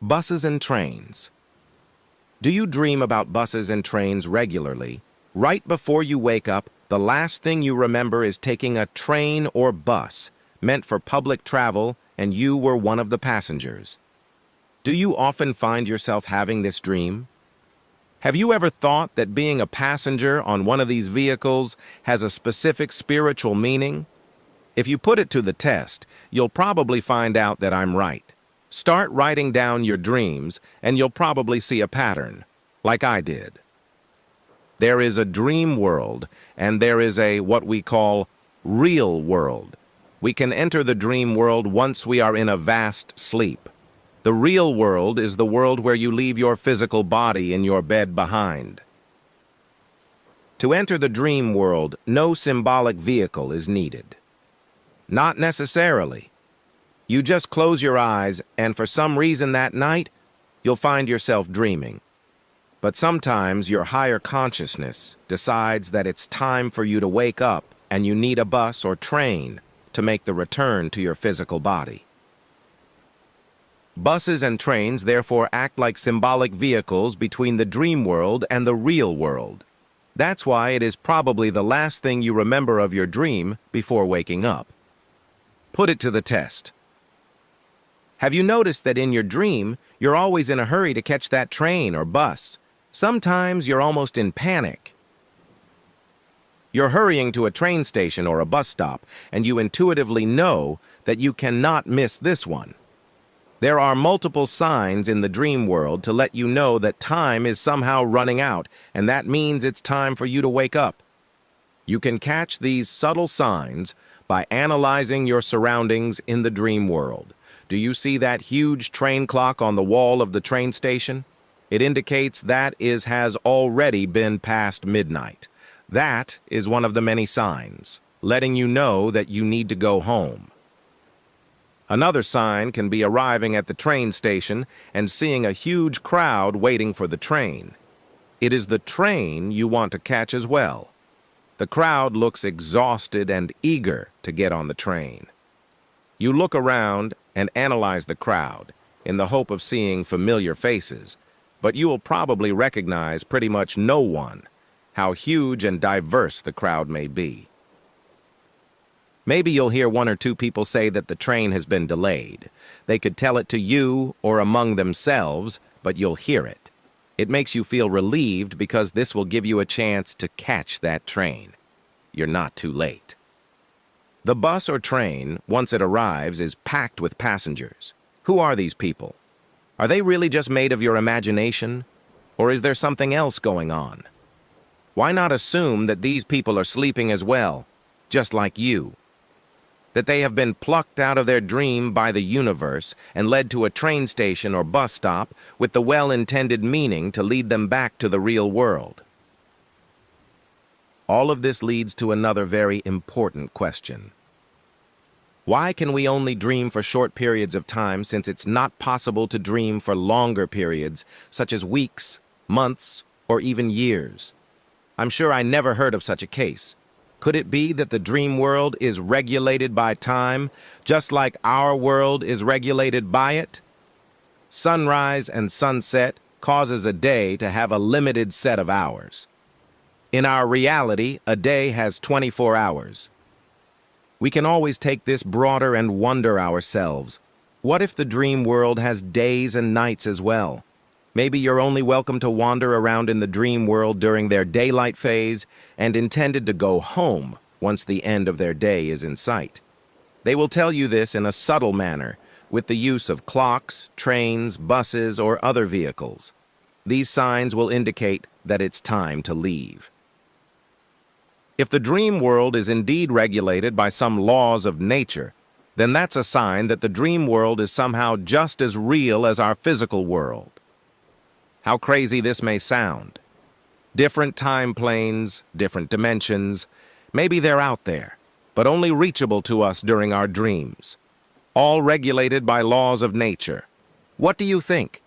Buses and trains. Do you dream about buses and trains regularly? Right before you wake up, the last thing you remember is taking a train or bus meant for public travel, and you were one of the passengers. Do you often find yourself having this dream? Have you ever thought that being a passenger on one of these vehicles has a specific spiritual meaning? If you put it to the test, you'll probably find out that I'm right. Start writing down your dreams, and you'll probably see a pattern, like I did. There is a dream world, and there is what we call real world. We can enter the dream world once we are in a vast sleep. The real world is the world where you leave your physical body in your bed behind. To enter the dream world, no symbolic vehicle is needed. Not necessarily. You just close your eyes, and for some reason that night, you'll find yourself dreaming. But sometimes your higher consciousness decides that it's time for you to wake up, and you need a bus or train to make the return to your physical body. Buses and trains therefore act like symbolic vehicles between the dream world and the real world. That's why it is probably the last thing you remember of your dream before waking up. Put it to the test. Have you noticed that in your dream, you're always in a hurry to catch that train or bus? Sometimes you're almost in panic. You're hurrying to a train station or a bus stop, and you intuitively know that you cannot miss this one. There are multiple signs in the dream world to let you know that time is somehow running out, and that means it's time for you to wake up. You can catch these subtle signs by analyzing your surroundings in the dream world. Do you see that huge train clock on the wall of the train station? It indicates that has already been past midnight. That is one of the many signs, letting you know that you need to go home. Another sign can be arriving at the train station and seeing a huge crowd waiting for the train. It is the train you want to catch as well. The crowd looks exhausted and eager to get on the train. You look around and analyze the crowd in the hope of seeing familiar faces, but you will probably recognize pretty much no one, how huge and diverse the crowd may be. Maybe you'll hear one or two people say that the train has been delayed. They could tell it to you or among themselves, but you'll hear it. It makes you feel relieved because this will give you a chance to catch that train. You're not too late. The bus or train, once it arrives, is packed with passengers. Who are these people? Are they really just made of your imagination? Or is there something else going on? Why not assume that these people are sleeping as well, just like you? That they have been plucked out of their dream by the universe and led to a train station or bus stop with the well-intended meaning to lead them back to the real world. All of this leads to another very important question. Why can we only dream for short periods of time since it's not possible to dream for longer periods, such as weeks, months, or even years? I'm sure I never heard of such a case. Could it be that the dream world is regulated by time, just like our world is regulated by it? Sunrise and sunset causes a day to have a limited set of hours. In our reality, a day has 24 hours. We can always take this broader and wonder ourselves. What if the dream world has days and nights as well? Maybe you're only welcome to wander around in the dream world during their daylight phase and intended to go home once the end of their day is in sight. They will tell you this in a subtle manner, with the use of clocks, trains, buses, or other vehicles. These signs will indicate that it's time to leave. If the dream world is indeed regulated by some laws of nature, then that's a sign that the dream world is somehow just as real as our physical world. How crazy this may sound. Different time planes, different dimensions, maybe they're out there, but only reachable to us during our dreams. All regulated by laws of nature. What do you think?